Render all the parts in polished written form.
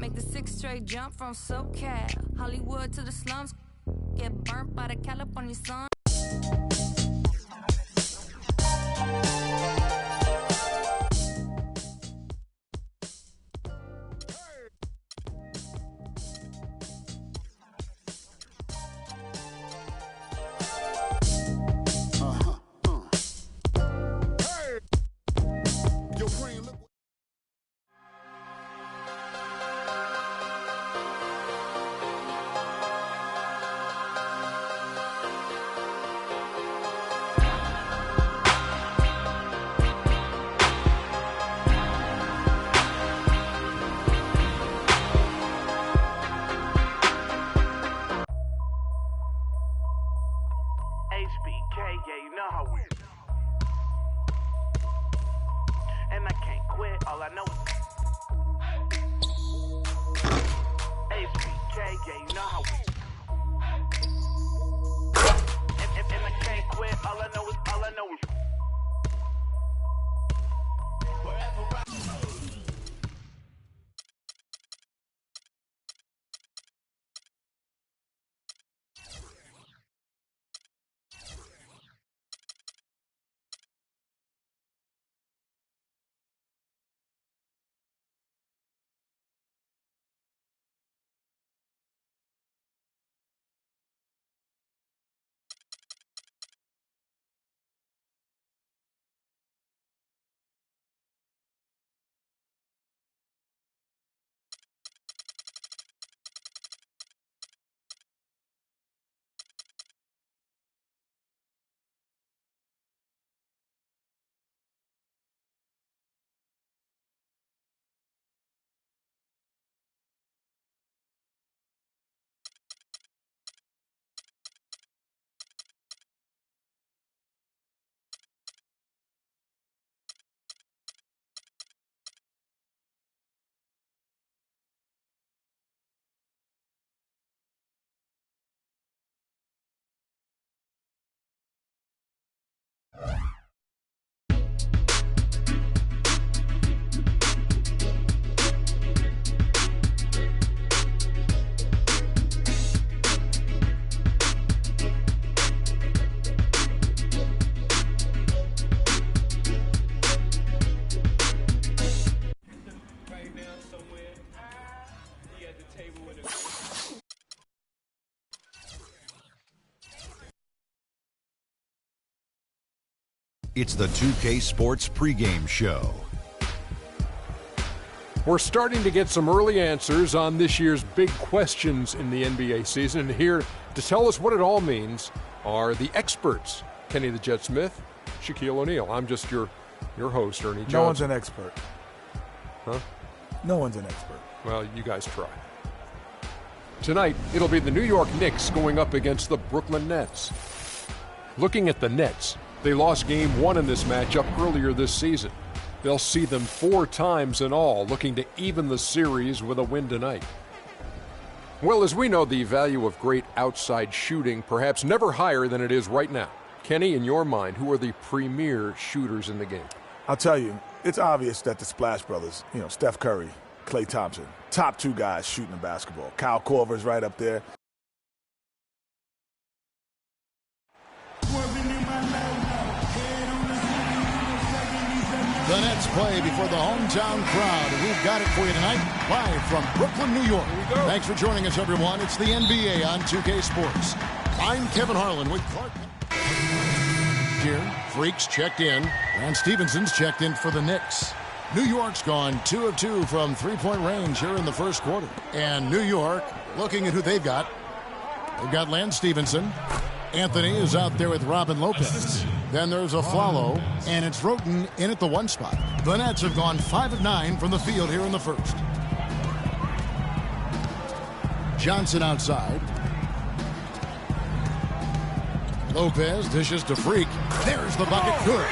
Make the 6 straight jump from SoCal, Hollywood to the slums. Get burnt by the California sun. HBK, yeah, you know how we. And I can't quit, all I know is HBK, yeah, you know how we. And I can't quit, all I know is wherever I It's the 2K Sports pregame show. We're starting to get some early answers on this year's big questions in the NBA season. And here to tell us what it all means are the experts. Kenny the Jet Smith, Shaquille O'Neal. I'm just your host, Ernie Johnson. No one's an expert. Huh? No one's an expert. Well, you guys try. Tonight, it'll be the New York Knicks going up against the Brooklyn Nets. Looking at the Nets, they lost Game 1 in this matchup earlier this season. They'll see them 4 times in all, looking to even the series with a win tonight. Well, as we know, the value of great outside shooting perhaps never higher than it is right now. Kenny, in your mind, who are the premier shooters in the game? I'll tell you, it's obvious that the Splash Brothers, Steph Curry, Klay Thompson, top 2 guys shooting the basketball. Kyle Korver's right up there. The Nets play before the hometown crowd. We've got it for you tonight, live from Brooklyn, New York. Thanks for joining us, everyone. It's the NBA on 2K Sports. I'm Kevin Harlan with Clark. Here, Freaks checked in, and Stevenson's checked in for the Knicks. New York's gone 2 of 2 from three-point range here in the first quarter. And New York, looking at who they've got Lance Stevenson. Anthony is out there with Robin Lopez. Then there's a Flalo, and it's Roten in at the 1 spot. The Nets have gone 5 of 9 from the field here in the first. Johnson outside. Lopez dishes to Freak. There's the bucket. Good.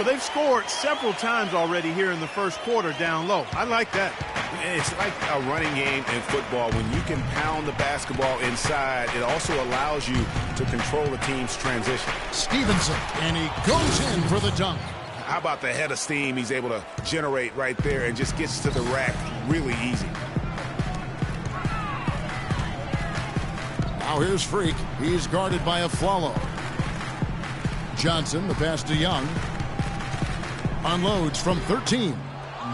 They've scored several times already here in the first quarter down low. I like that. It's like a running game in football. When you can pound the basketball inside, it also allows you to control the team's transition. Stevenson, and he goes in for the dunk. How about the head of steam he's able to generate right there and just gets to the rack really easy. Now here's Freak. He's guarded by Aflalo. Johnson, the pass to Young. Unloads from 13.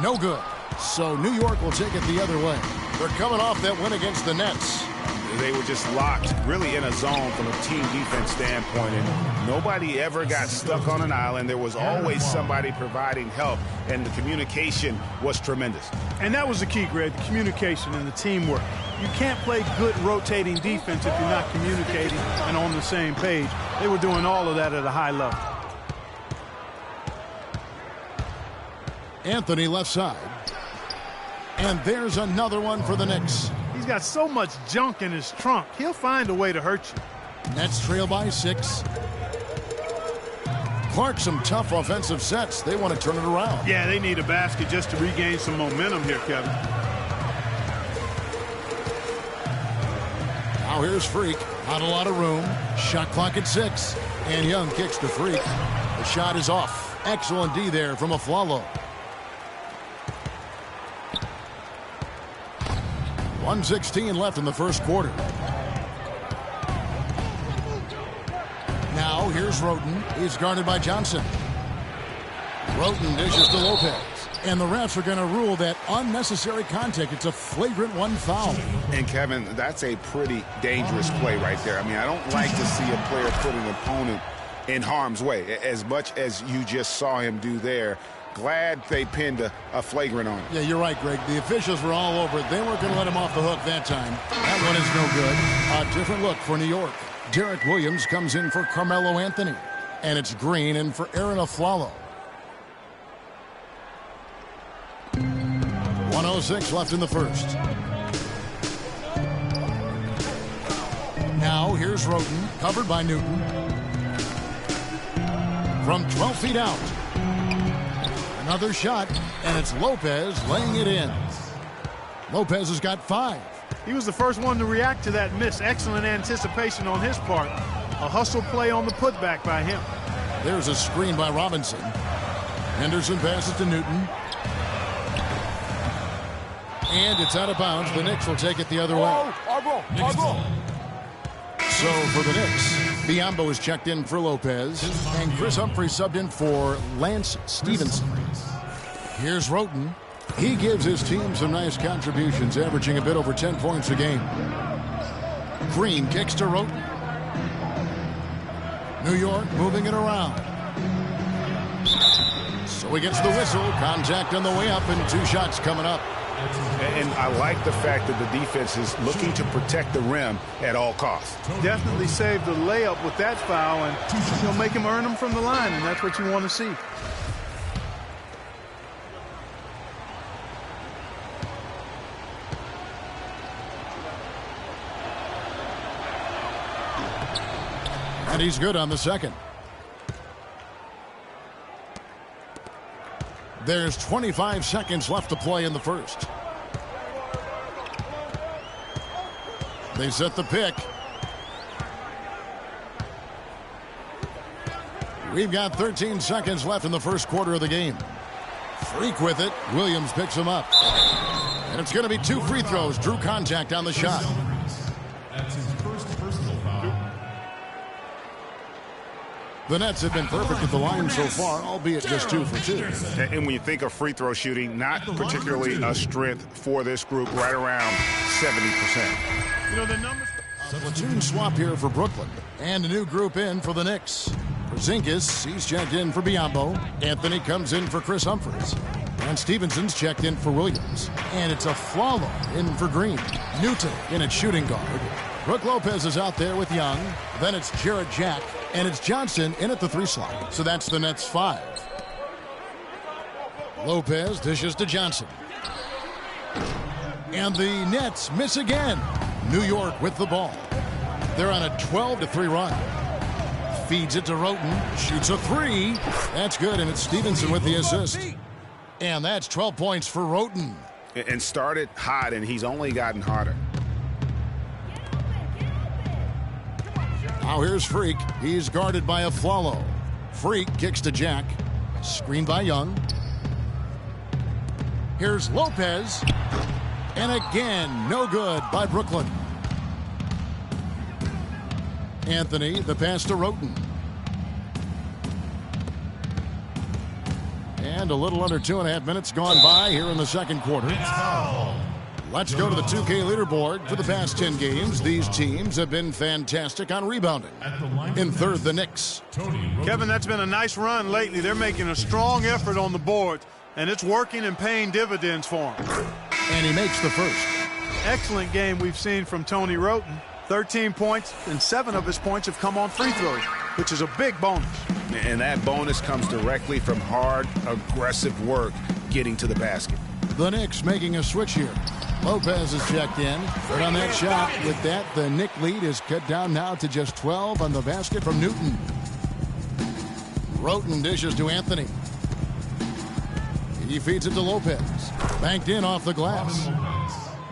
No good. So New York will take it the other way. They're coming off that win against the Nets. They were just locked really in a zone from a team defense standpoint, and nobody ever got stuck on an island. There was always somebody providing help, and the communication was tremendous. And that was the key, Greg, the communication and the teamwork. You can't play good rotating defense if you're not communicating and on the same page. They were doing all of that at a high level. Anthony left side. And there's another one for the Knicks. He's got so much junk in his trunk. He'll find a way to hurt you. Nets trail by 6. Clark, some tough offensive sets. They want to turn it around. Yeah, they need a basket just to regain some momentum here, Kevin. Now here's Freak. Not a lot of room. Shot clock at 6. And Young kicks to Freak. The shot is off. Excellent D there from Aflalo. 1:16 left in the first quarter. Now here's Roten. He's guarded by Johnson. Roten dishes to Lopez. And the refs are going to rule that unnecessary contact. It's a flagrant 1 foul. And, Kevin, that's a pretty dangerous play right there. I mean, I don't like to see a player put an opponent in harm's way, as much as you just saw him do there. Glad they pinned a flagrant on him. Yeah, you're right, Greg. The officials were all over it. They weren't going to let him off the hook that time. That one is no good. A different look for New York. Derek Williams comes in for Carmelo Anthony. And it's Green in for Aaron Aflalo. 1:06 left in the first. Now here's Roten, covered by Newton. From 12 feet out. Another shot, and it's Lopez laying it in. Lopez has got 5. He was the first one to react to that miss. Excellent anticipation on his part. A hustle play on the putback by him. There's a screen by Robinson. Henderson passes to Newton. And it's out of bounds. The Knicks will take it the other way. So for the Knicks, Biyombo is checked in for Lopez, and Chris Humphrey subbed in for Lance Stevenson. Here's Roten. He gives his team some nice contributions, averaging a bit over 10 points a game. Green kicks to Roten. New York moving it around. So he gets the whistle. Contact on the way up, and 2 shots coming up. And I like the fact that the defense is looking to protect the rim at all costs. Definitely saved the layup with that foul, and make him earn them from the line, and that's what you want to see. And he's good on the second. There's 25 seconds left to play in the first. They set the pick. We've got 13 seconds left in the first quarter of the game. Freak with it. Williams picks him up. And it's going to be 2 free throws. Drew contact on the shot. That's his first personal foul. The Nets have been perfect at the line so far, albeit just 2 for 2. And when you think of free throw shooting, not particularly a strength for this group, right around 70%. You know, the numbers. A platoon swap here for Brooklyn. And a new group in for the Knicks. Porzingis, he's checked in for Biyombo. Anthony comes in for Chris Humphries. And Stevenson's checked in for Williams. And it's Aflalo in for Green. Newton in at shooting guard. Brook Lopez is out there with Young. Then it's Jarrett Jack. And it's Johnson in at the 3 slot. So that's the Nets 5. Lopez dishes to Johnson. And the Nets miss again. New York with the ball. They're on a 12-3 run. Feeds it to Roten. Shoots a 3. That's good, and it's Stevenson with the assist. And that's 12 points for Roten. And started hot, and he's only gotten hotter. Now here's Freak. He's guarded by Aflalo. Freak kicks to Jack. Screened by Young. Here's Lopez. And again, no good by Brooklyn. Anthony, the pass to Roten. And a little under 2.5 minutes gone by here in the second quarter. Let's go to the 2K leaderboard. For the past 10 games, these teams have been fantastic on rebounding. In third, the Knicks. Kevin, that's been a nice run lately. They're making a strong effort on the board, and it's working and paying dividends for them. And he makes the first. Excellent game we've seen from Tony Roten. 13 points, and 7 of his points have come on free throws, which is a big bonus. And that bonus comes directly from hard, aggressive work getting to the basket. The Knicks making a switch here. Lopez is checked in. But on that shot, with that, the Knick lead is cut down now to just 12 on the basket from Newton. Roten dishes to Anthony. He feeds it to Lopez. Banked in off the glass.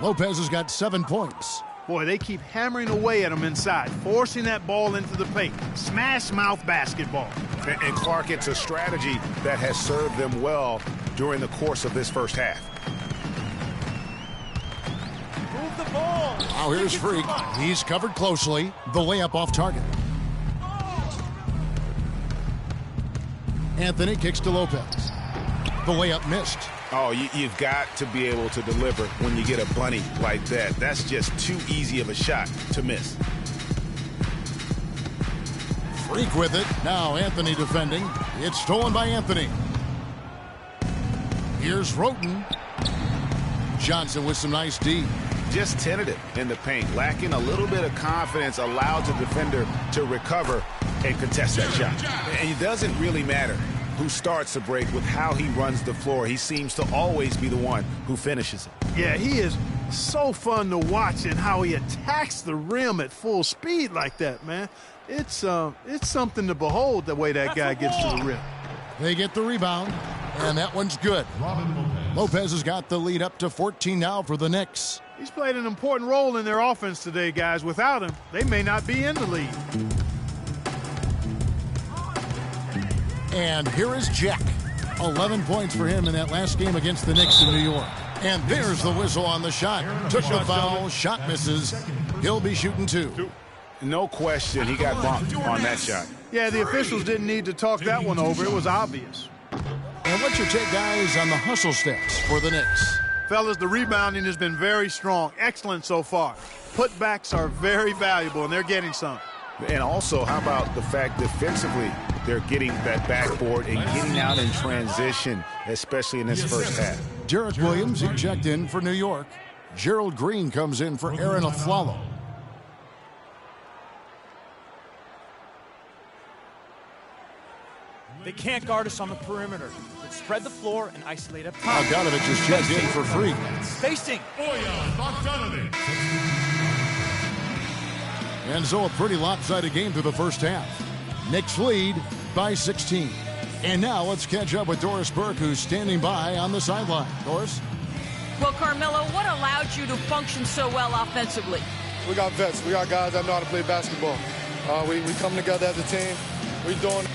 Lopez has got 7 points. Boy, they keep hammering away at him inside, forcing that ball into the paint. Smash mouth basketball. And Clark, it's a strategy that has served them well during the course of this first half. Move the ball. Now here's Freak. He's covered closely. The layup off target. Anthony kicks to Lopez. The layup missed. Oh, you've got to be able to deliver when you get a bunny like that. That's just too easy of a shot to miss. Freak with it. Now Anthony defending. It's stolen by Anthony. Here's Roten. Johnson with some nice D. Just tentative in the paint, lacking a little bit of confidence, allowed the defender to recover and contest that shot. And it doesn't really matter who starts the break with how he runs the floor. He seems to always be the one who finishes it. Yeah, he is so fun to watch, and how he attacks the rim at full speed like that, man. It's something to behold, the way that guy gets to the rim. They get the rebound, and that one's good. Lopez has got the lead up to 14 now for the Knicks. He's played an important role in their offense today, guys. Without him, they may not be in the lead. And here is Jack. 11 points for him in that last game against the Knicks in New York. And there's the whistle on the shot. Took the foul, shot misses. He'll be shooting 2. No question, he got bumped on that shot. Yeah, the officials didn't need to talk that one over. It was obvious. And what's your take, guys, on the hustle stats for the Knicks? Fellas, the rebounding has been very strong. Excellent so far. Putbacks are very valuable, and they're getting some. And also, how about the fact defensively, they're getting that backboard and getting out in transition, especially in this first half. Derek Williams, he checked in for New York. Gerald Green comes in for Aaron Aflalo. They can't guard us on the perimeter. Let's spread the floor and isolate up top. Bogdanovich is checked in for Freak. Spacing. And so a pretty lopsided game through the first half. Knicks lead by 16. And now let's catch up with Doris Burke, who's standing by on the sideline. Doris? Well, Carmelo, what allowed you to function so well offensively? We got vets. We got guys that know how to play basketball. We come together as a team. We doing.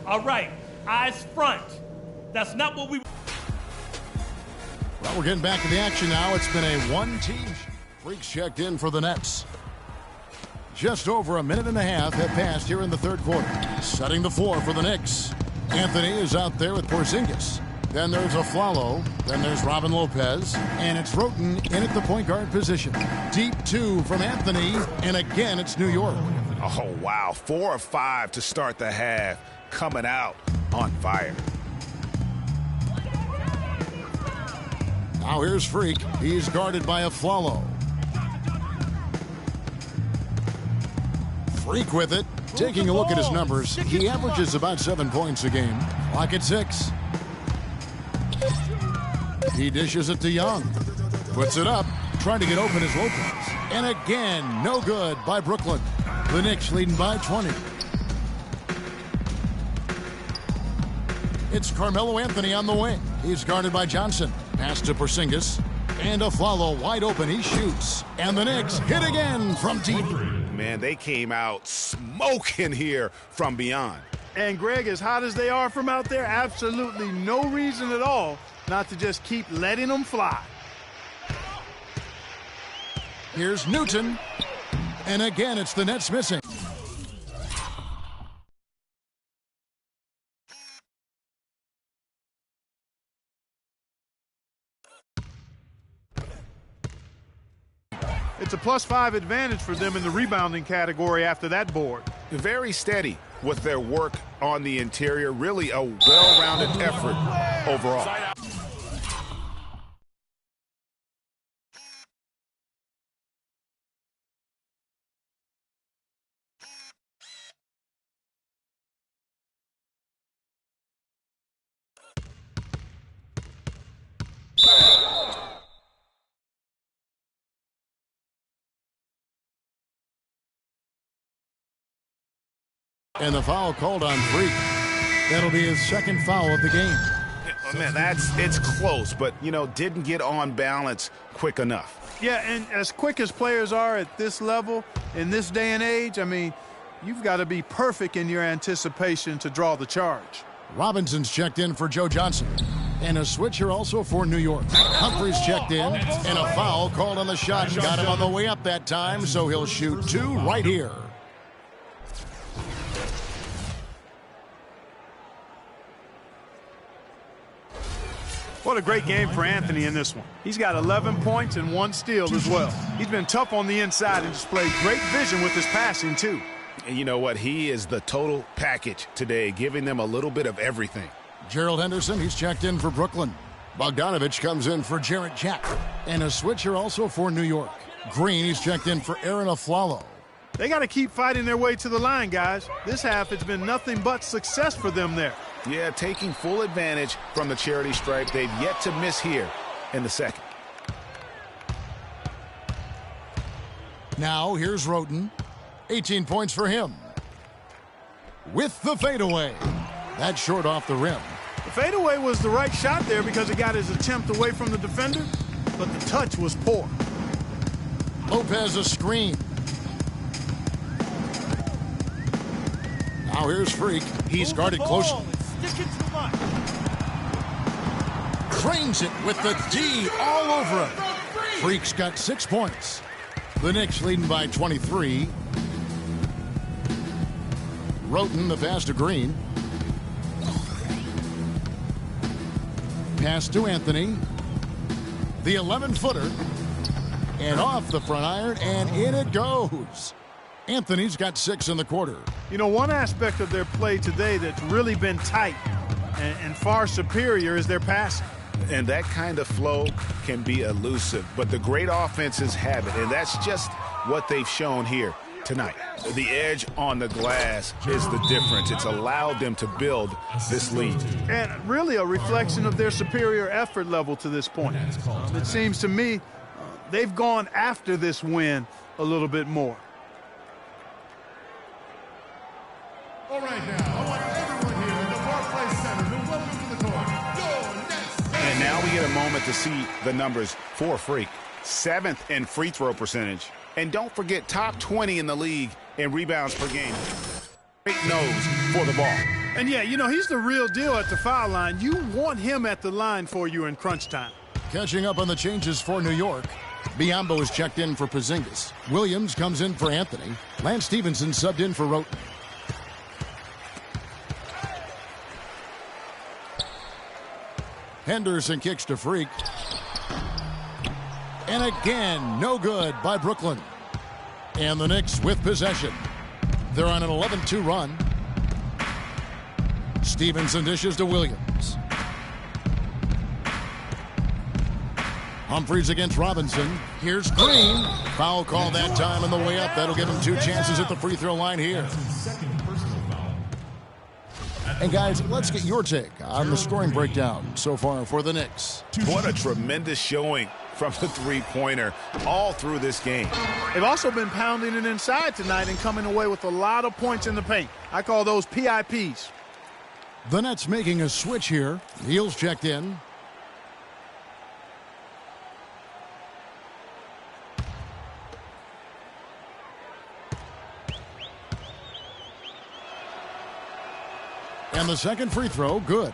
All right, eyes front. That's not what we... Well, we're getting back to the action now. It's been a one-team. Freaks checked in for the Nets. Just over a minute and a half have passed here in the third quarter. Setting the floor for the Knicks. Anthony is out there with Porzingis. Then there's Aflalo. Then there's Robin Lopez. And it's Roten in at the point guard position. Deep 2 from Anthony. And again, it's New York. Oh, wow. 4 of 5 to start the half. Coming out on fire. Now here's Freak. He's guarded by Aflalo. Freak with it. Taking a look at his numbers, he averages about 7 points a game. Clock at 6. He dishes it to Young. Puts it up. Trying to get open is Lopez. And again, no good by Brooklyn. The Knicks leading by 20. It's Carmelo Anthony on the wing. He's guarded by Johnson. Pass to Porzingis. And Afflalo wide open. He shoots. And the Knicks hit again from deep. Man, they came out smoking here from beyond. And, Greg, as hot as they are from out there, absolutely no reason at all not to just keep letting them fly. Here's Newton. And again, it's the Nets missing. It's a +5 advantage for them in the rebounding category after that board. Very steady with their work on the interior. Really a well-rounded effort overall. And the foul called on Freak. That'll be his second foul of the game. Oh, man, it's close, but, didn't get on balance quick enough. Yeah, and as quick as players are at this level, in this day and age, I mean, you've got to be perfect in your anticipation to draw the charge. Robinson's checked in for Joe Johnson. And a switcher also for New York. Humphries checked in, and a foul called on the shot. Got him on the way up that time, so he'll shoot two right here. What a great game for Anthony in this one. He's got 11 points and 1 steal as well. He's been tough on the inside and displayed great vision with his passing, too. And you know what? He is the total package today, giving them a little bit of everything. Gerald Henderson, he's checked in for Brooklyn. Bogdanovich comes in for Jarrett Jack. And a switcher also for New York. Green, he's checked in for Aaron Afflalo. They got to keep fighting their way to the line, guys. This half, it's been nothing but success for them there. Yeah, taking full advantage from the charity stripe. They've yet to miss here in the second. Now here's Roten. 18 points for him. With the fadeaway. That's short off the rim. The fadeaway was the right shot there because it got his attempt away from the defender, but the touch was poor. Lopez a screen. Now here's Freak. He's guarded closely. Cranes it with the D all over him. Freak's got 6 points. The Knicks leading by 23. Roten, the pass to Green. Pass to Anthony. The 11-footer. And off the front iron, and in it goes. Anthony's got 6 in the quarter. You know, one aspect of their play today that's really been tight and far superior is their passing. And that kind of flow can be elusive, but the great offenses have it, and that's just what they've shown here tonight. The edge on the glass is the difference. It's allowed them to build this lead. And really a reflection of their superior effort level to this point. It seems to me they've gone after this win a little bit more. All right, now, I want everyone here in the Barclays Center to welcome to the court, your Nets. And now we get a moment to see the numbers for Freak. 7th in free throw percentage. And don't forget, top 20 in the league in rebounds per game. Great nose for the ball. And yeah, you know, he's the real deal at the foul line. You want him at the line for you in crunch time. Catching up on the changes for New York. Biombo is checked in for Porzingis. Williams comes in for Anthony. Lance Stevenson subbed in for Roten. Henderson kicks to Freak. And again, no good by Brooklyn. And the Knicks with possession. They're on an 11-2 run. Stevenson dishes to Williams. Humphries against Robinson. Here's Green. Foul call that time on the way up. That'll give him 2 chances at the free throw line here. And guys, let's get your take on the scoring breakdown so far for the Knicks. What a tremendous showing from the three-pointer all through this game. They've also been pounding it inside tonight and coming away with a lot of points in the paint. I call those PIPs. The Nets making a switch here. Neal's checked in. And the second free throw, good.